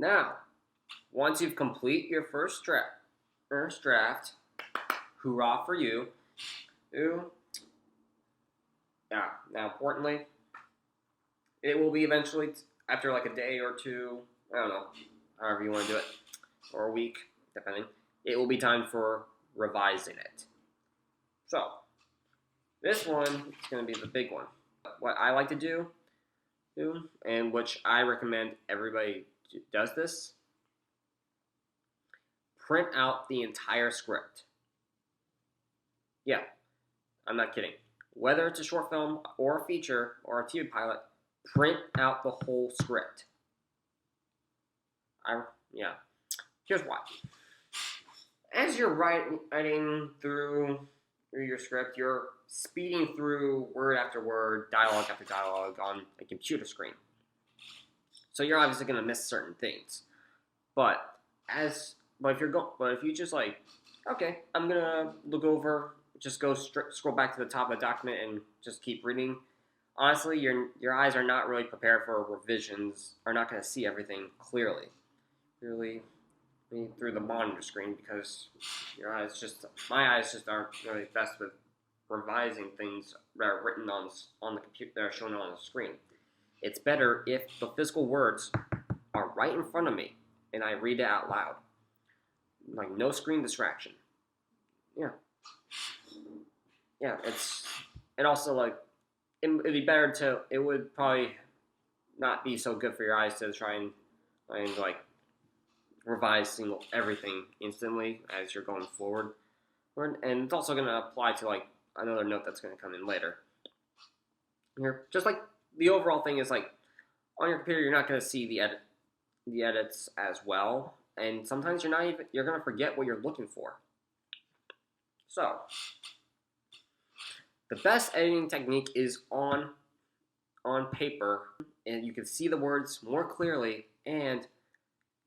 Now, once you've complete your first draft, hoorah for you. Yeah. Now, importantly, it will be eventually after like a day or two. I don't know, however you want to do it, or a week, depending. It will be time for revising it. So, this one is going to be the big one. What I like to do, and which I recommend everybody does this, print out the entire script. Yeah, I'm not kidding. Whether it's a short film or a feature or a TV pilot, print out the whole script. Yeah. Here's why. As you're writing through your script, you're speeding through word after word, dialogue after dialogue on a computer screen. So you're obviously going to miss certain things. But if you just like, okay, I'm gonna look over, just go scroll back to the top of the document and just keep reading. Honestly, your eyes are not really prepared for revisions. Are not going to see everything clearly through the monitor screen, because my eyes just aren't really best with revising things that are written on the computer, that are shown on the screen. It's better if the physical words are right in front of me and I read it out loud. Like, no screen distraction. Yeah. And also, like, it'd be better it would probably not be so good for your eyes to try and like, revise everything instantly as you're going forward. And it's also going to apply to, like, another note that's going to come in later. Here, just like, the overall thing is, like, on your computer, you're not going to see the edits as well, and sometimes you're going to forget what you're looking for. So, the best editing technique is on paper, and you can see the words more clearly, and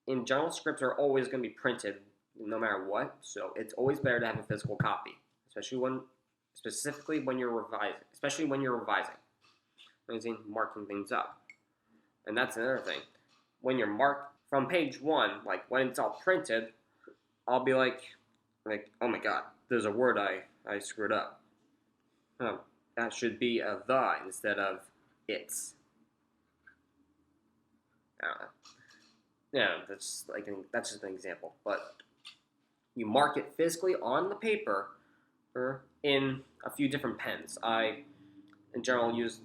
in general, scripts are always going to be printed no matter what, so it's always better to have a physical copy, specifically when you're revising, marking things up. And that's another thing. When you're marked from page 1, like, when it's all printed, I'll be like, oh my god, there's a word I screwed up. That should be a the instead of it's. I don't know. Yeah, that's just an example. But you mark it physically on the paper or in a few different pens. I, in general, use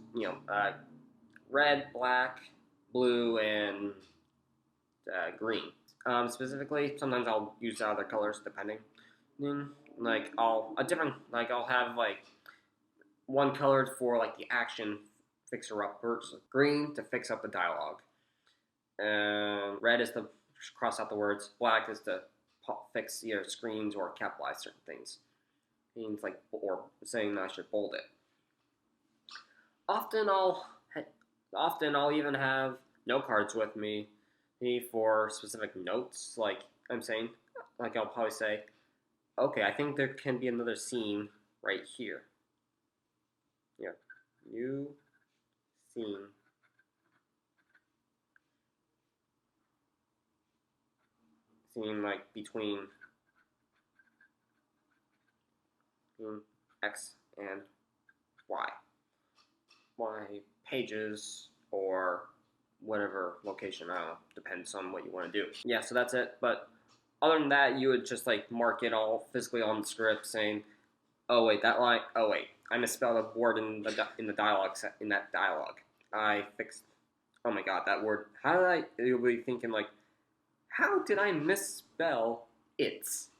red, black, blue, and green. Specifically, sometimes I'll use other colors depending. I'll have like one colored for like the action fixer uppers, green to fix up the dialogue, red is to cross out the words, black is to fix either screens or capitalize certain things. Means like, or saying that I should bold it. Often I'll even have note cards with me for specific notes. Like I'm saying, like I'll probably say, okay, I think there can be another scene right here. Yeah, new scene. Scene like between X and Y. Pages or whatever location, I don't know, depends on what you want to do. Yeah, so that's it. But other than that, you would just like mark it all physically on the script, saying, "Oh wait, that line. Oh wait, I misspelled a word in the dialogue in that dialogue. I fixed. Oh my god, that word. How did I?" You'll be thinking like, "How did I misspell it's?"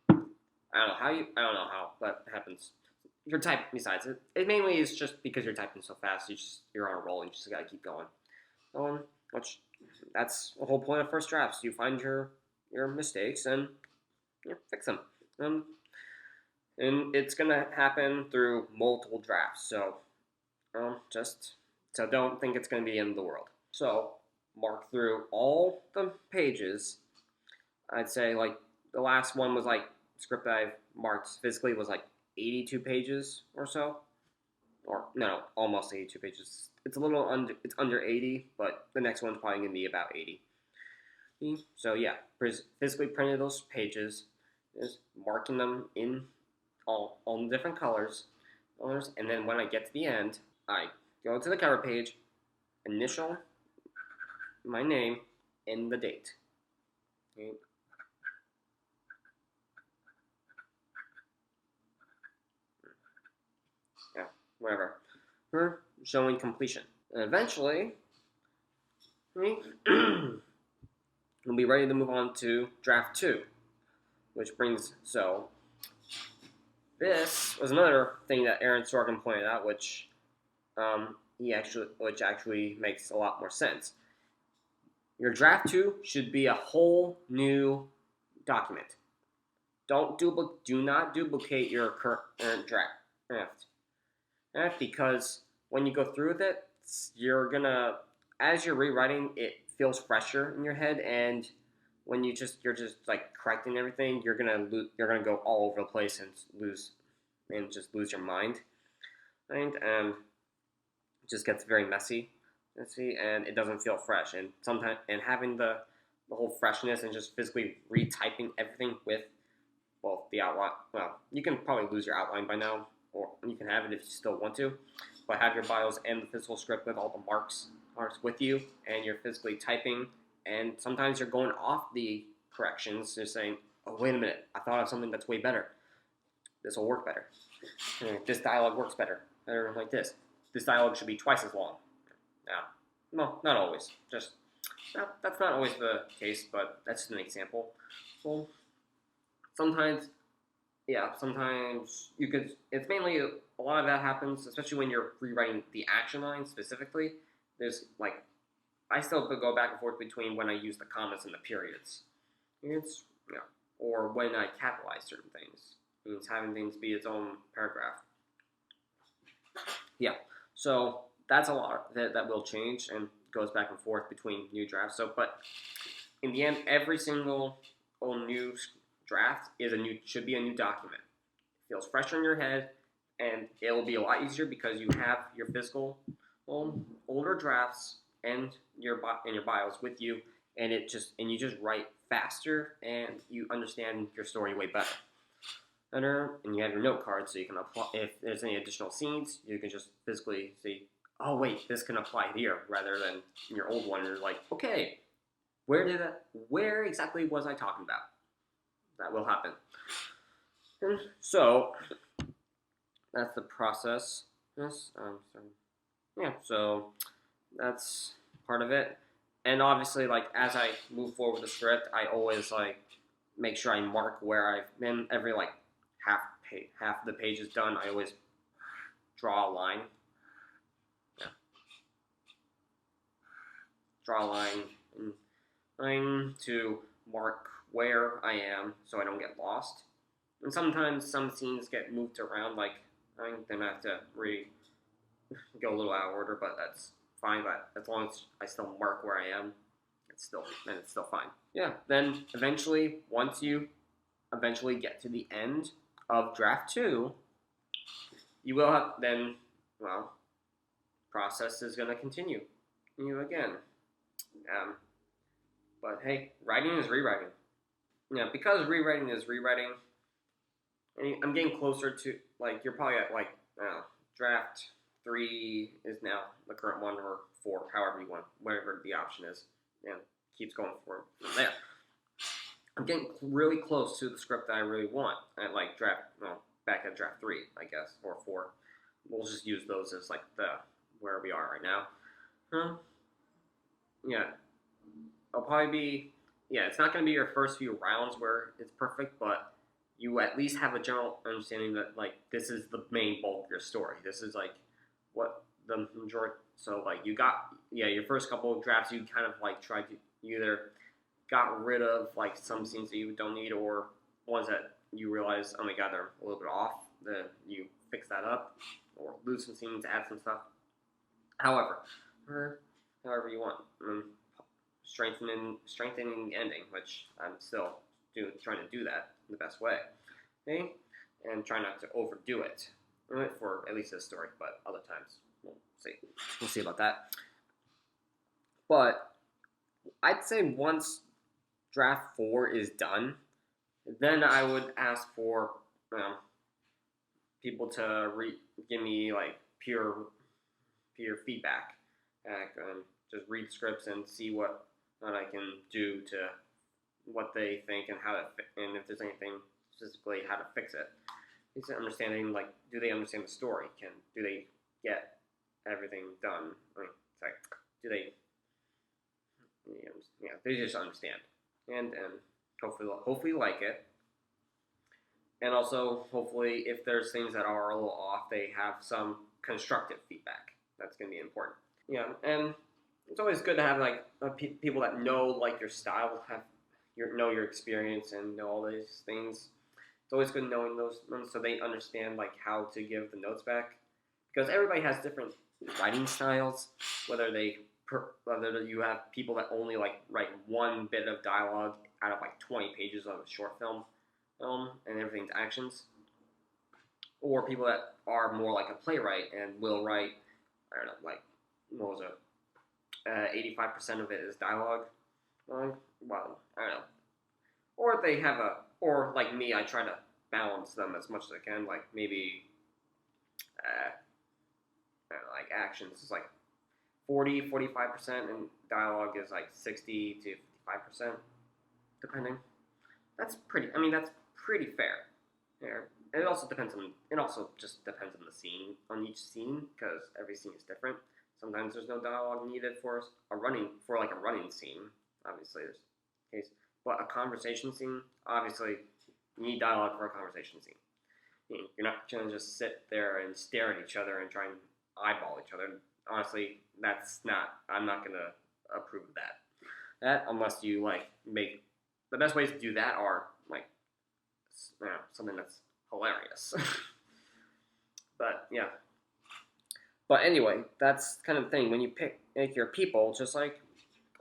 I don't know how that happens. You're typing. Besides, it mainly is just because you're typing so fast. You're on a roll. You just gotta keep going. That's the whole point of first drafts. You find your mistakes and fix them. And it's gonna happen through multiple drafts. So don't think it's gonna be the end of the world. So mark through all the pages. I'd say like the last one was like script that I've marked physically was like 82 pages or so, or no, almost 82 pages. It's a little under. It's under 80, but the next one's probably gonna be about 80. So yeah, physically printed those pages, just marking them in all the different colors, and then when I get to the end, I go to the cover page, initial my name, and the date. Okay. Yeah, whatever. For showing completion. And eventually, we'll be ready to move on to draft 2, which brings so this was another thing that Aaron Sorkin pointed out, which which actually makes a lot more sense. Your draft 2 should be a whole new document. Do not duplicate your current draft. Because when you go through with it, you're gonna as you're rewriting, it feels fresher in your head, and when you're just like correcting everything, you're gonna go all over the place and lose your mind, and it just gets very messy, and it doesn't feel fresh. And sometimes having the whole freshness and just physically retyping everything with both the outline. Well, you can probably lose your outline by now, or you can have it if you still want to, but have your bios and the physical script with all the marks with you, and you're physically typing, and sometimes you're going off the corrections. You're saying, oh, wait a minute, I thought of something that's way better. This will work better. This dialogue works better like this. This dialogue should be twice as long. No, not always. That's not always the case, but that's just an example. Well, sometimes you could. It's mainly a lot of that happens, especially when you're rewriting the action line specifically. There's like, I still could go back and forth between when I use the commas and the periods. Or when I capitalize certain things. It means having things be its own paragraph. Yeah, so that's a lot that will change and goes back and forth between new drafts. But in the end, every single new draft should be a new document. It feels fresher in your head, and it will be a lot easier because you have your physical older drafts and your bios with you, and you just write faster, and you understand your story way better. And you have your note card, so you can apply if there's any additional scenes. You can just physically see, oh wait, this can apply here, rather than your old one. You're like, okay, where exactly was I talking about? That will happen. And so that's the process. Yes, so that's part of it. And obviously, like as I move forward with the script, I always like make sure I mark where I've been. Every like half of the page is done, I always draw a line. Yeah. Draw a line to mark where I am so I don't get lost. And sometimes some scenes get moved around, like I think they might have to go a little out of order, but that's fine. But as long as I still mark where I am, it's still fine. Yeah. Then eventually, once you get to the end of draft 2, you will have process is going to continue. Again. But hey, writing is rewriting. Yeah, because rewriting is rewriting. I'm getting closer to you're probably at draft 3 is now the current one, or 4, however you want, whatever the option is, and keeps going from there. I'm getting really close to the script that I really want. At back at draft 3, I guess, or 4. We'll just use those as where we are right now. Yeah, it'll probably be. Yeah, it's not going to be your first few rounds where it's perfect, but you at least have a general understanding that this is the main bulk of your story. This is what the majority. So you got your first couple of drafts, you kind of tried to either got rid of some scenes that you don't need, or ones that you realize, oh my god, they're a little bit off. Then you fix that up, or lose some scenes, add some stuff. However you want. Strengthening the ending, which I'm still trying to do that in the best way. Okay? And try not to overdo it. For at least this story, but other times we'll see. We'll see about that. But I'd say once draft 4 is done, then I would ask for people to give me like peer feedback. Just read scripts and see what I can do to what they think and how to and if there's anything specifically how to fix it. It's understanding like do they understand the story? Do they get everything done? I mean, sorry, do they? Yeah, they just understand and hopefully like it. And also, hopefully, if there's things that are a little off, they have some constructive feedback. That's going to be important. Yeah, and it's always good to have like people that know like your style, know your experience, and know all these things. It's always good knowing those so they understand like how to give the notes back because everybody has different writing styles. Whether you have people that only like write one bit of dialogue out of like 20 pages of a short film, and everything's actions, or people that are more like a playwright and will write, I don't know, like what was it, 85% of it is dialogue. Well, I don't know. Or they have or like me, I try to balance them as much as I can. Like maybe, I don't know, like actions is like 45%, and dialogue is like 60 to 55%, depending. That's pretty. I mean, that's pretty fair. Yeah. It also depends on. It also just depends on the scene, on each scene, because every scene is different. Sometimes there's no dialogue needed for a running scene. Obviously, there's case, but a conversation scene, obviously, you need dialogue for a conversation scene. You're not gonna just sit there and stare at each other and try and eyeball each other. Honestly, that's not. I'm not gonna approve of that. Unless you like make the best ways to do that are like something that's hilarious. But yeah. But anyway, that's kind of the thing when you pick your people. Just like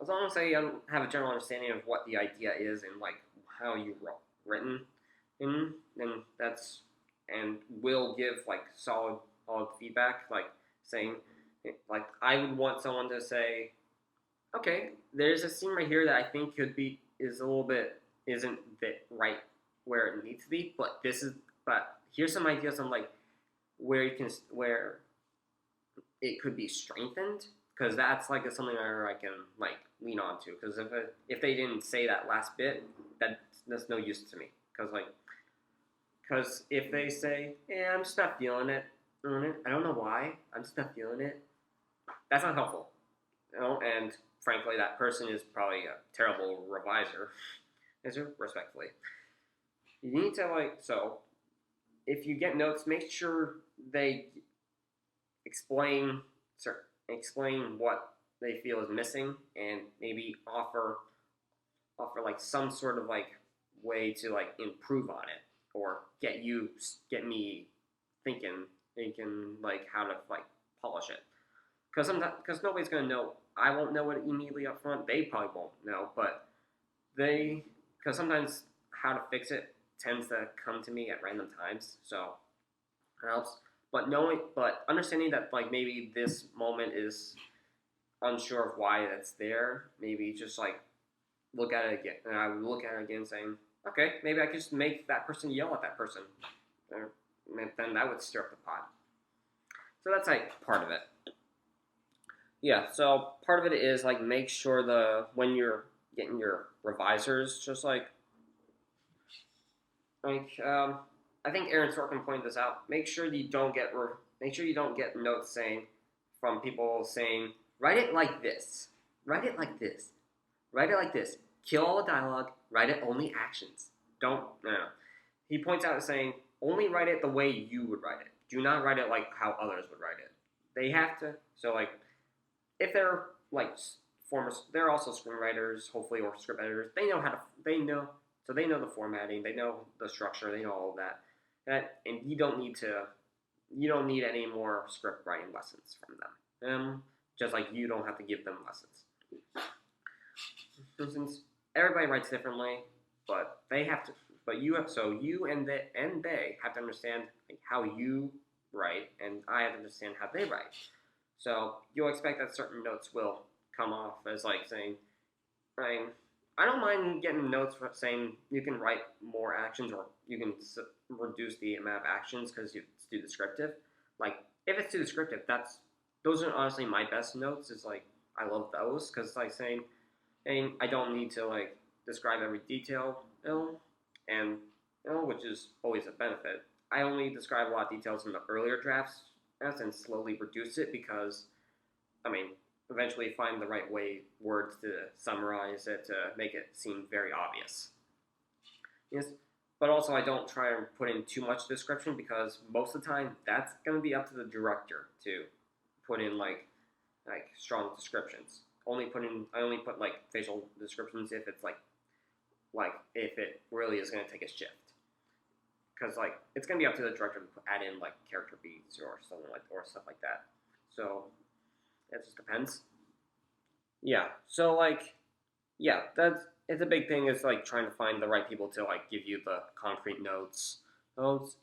as long as they have a general understanding of what the idea is and like how you written, then that's and will give like solid feedback. Like saying, like I would want someone to say, okay, there's a scene right here that I think is a little bit isn't right where it needs to be, but here's some ideas on like where it could be strengthened because that's like something where I can like lean on to because if they didn't say that last bit, that's no use to me because if they say, yeah, I'm just not feeling it, I don't know why, I'm just not feeling it, that's not helpful, and frankly, that person is probably a terrible reviser. Respectfully, you need to so. If you get notes, make sure they explain what they feel is missing, and maybe offer like some sort of like way to like improve on it, or get me thinking like how to like polish it. Because nobody's gonna know. I won't know it immediately up front. They probably won't know, but because sometimes how to fix it tends to come to me at random times, so it helps. But understanding that like maybe this moment is unsure of why it's there, maybe just like look at it again, and I would look at it again, saying, okay, maybe I could just make that person yell at that person, then that would stir up the pot. So that's like part of it. Yeah, so part of it is like make sure when you're getting your revisers, just like I think Aaron Sorkin pointed this out. Make sure you don't get notes saying from people saying write it like this, write it like this, write it like this. Kill all the dialogue. Write it only actions. Don't no. He points out saying only write it the way you would write it. Do not write it like how others would write it. They have to. So like if they're like they're also screenwriters, hopefully, or script editors. They know so they know the formatting, they know the structure, they know all of that. And you don't need any more script writing lessons from them. Just like you don't have to give them lessons. For instance, everybody writes differently, but they have to. But you and they have to understand like, how you write, and I have to understand how they write. So you'll expect that certain notes will come off as like saying, I don't mind getting notes for saying you can write more actions or you can reduce the amount of actions because it's too descriptive. Like if it's too descriptive, those are honestly my best notes. Is like I love those because like saying I don't need to like describe every detail, and which is always a benefit. I only describe a lot of details in the earlier drafts and slowly reduce it because I mean, eventually find the right words to summarize it to make it seem very obvious. Yes, but also I don't try and put in too much description because most of the time that's gonna be up to the director to put in like strong descriptions. I only put like facial descriptions if it's like if it really is gonna take a shift. Because like it's gonna be up to the director to add in like character beats or something like or stuff like that. So it just depends. Yeah. So like, yeah, that's it's a big thing. Is like trying to find the right people to like give you the concrete notes. Notes,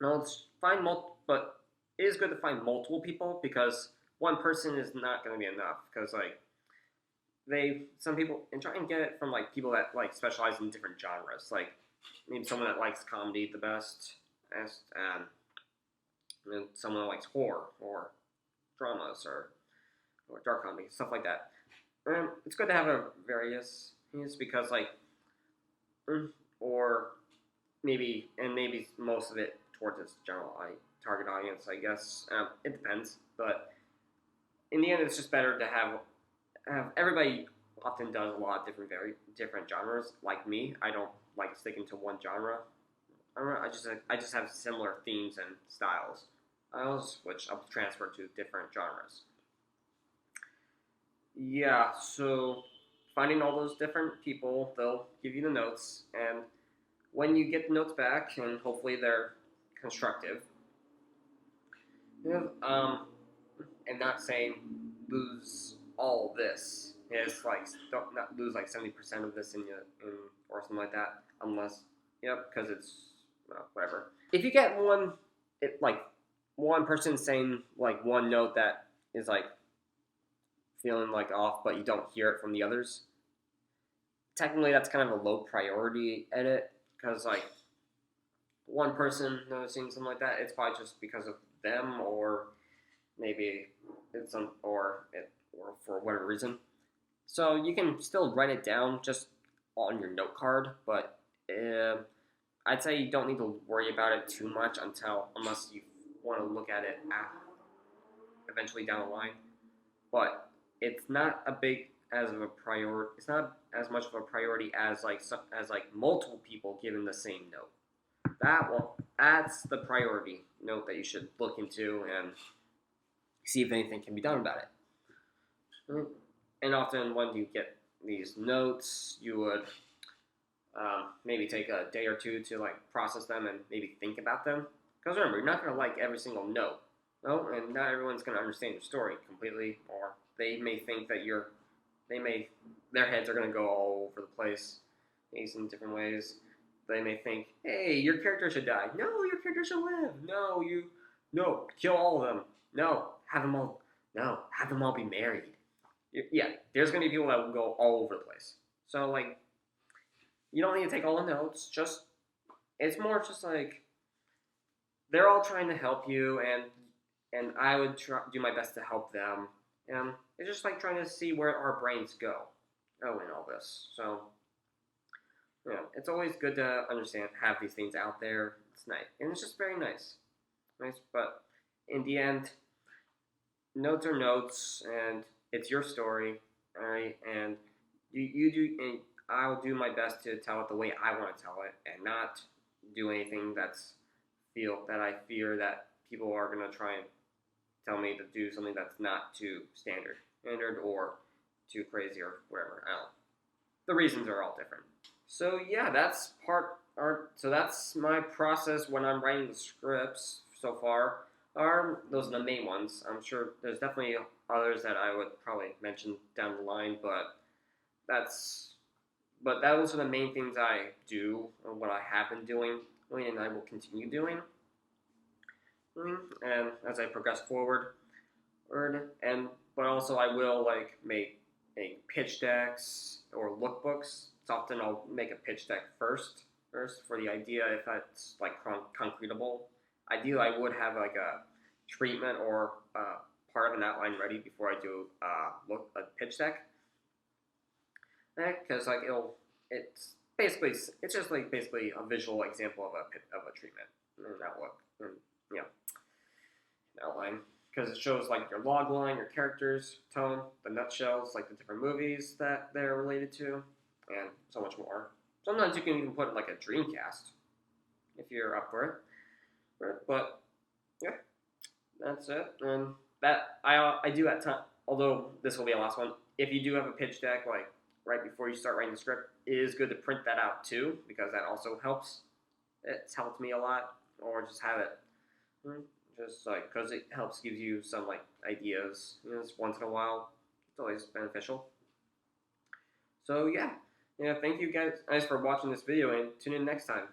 notes. But it is good to find multiple people because one person is not going to be enough. Because like some people and try and get it from like people that like specialize in different genres. Like maybe someone that likes comedy the best, and someone that likes horror or dramas or dark comedy, stuff like that. It's good to have a various things because like, or maybe most of it towards its general target audience, I guess. It depends, but in the end, it's just better to have everybody often does a lot of different genres. Like me, I don't like sticking to one genre. I just have similar themes and styles. I'll switch. I'll transfer to different genres. Yeah, so finding all those different people, they'll give you the notes, and when you get the notes back, and hopefully they're constructive, and not saying lose all this. It's like don't not lose like 70% of this in or something like that, unless because it's whatever. If you get like one person saying like one note that is like feeling like off, but you don't hear it from the others. Technically, that's kind of a low priority edit because like one person noticing something like that, it's probably just because of them, or maybe it's or for whatever reason. So you can still write it down just on your note card, but I'd say you don't need to worry about it too much unless you want to look at it eventually down the line. But it's not a big as of a priority. It's not as much of a priority as like multiple people giving the same note. That's the priority note that you should look into and see if anything can be done about it. And often when you get these notes, you would maybe take a day or two to like process them and maybe think about them. Because remember, you're not going to like every single note. No, and not everyone's going to understand your story completely, or they may think that their heads are going to go all over the place, maybe in different ways. They may think, hey, your character should die. No, your character should live. No, kill all of them. No, have them all be married. Yeah, there's going to be people that will go all over the place. So, like, you don't need to take all the notes. It's more just like, they're all trying to help you, and I would do my best to help them. And it's just like trying to see where our brains go. In all this. So, it's always good to have these things out there. It's nice, and it's just very nice. But in the end, notes are notes, and it's your story, all right? And you do, and I'll do my best to tell it the way I want to tell it, and not do anything that I fear that people are gonna try and tell me to do something that's not too standard or too crazy or whatever. I don't know. The reasons are all different. So yeah, so that's my process when I'm writing the scripts so far. Those are the main ones. I'm sure there's definitely others that I would probably mention down the line, but those are the main things I do, or what I have been doing, and I will continue doing. And as I progress forward, but also I will like make pitch decks or lookbooks. It's often I'll make a pitch deck first for the idea if it's like concretable. Ideally, I would have like a treatment or part of an outline ready before I do a pitch deck. Because like it's just like basically a visual example of a treatment and outlook and yeah, outline, because it shows like your log line, your characters, tone, the nutshells, like the different movies that they're related to, and so much more. Sometimes you can even put like a Dreamcast if you're up for it. But yeah, that's it. And that I do at time. Although this will be the last one. If you do have a pitch deck, like right before you start writing the script, it is good to print that out too, because that also helps. It's helped me a lot. Or just have it, just like, because it helps gives you some like ideas, just once in a while. It's always beneficial. So yeah, thank you guys for watching this video, and tune in next time.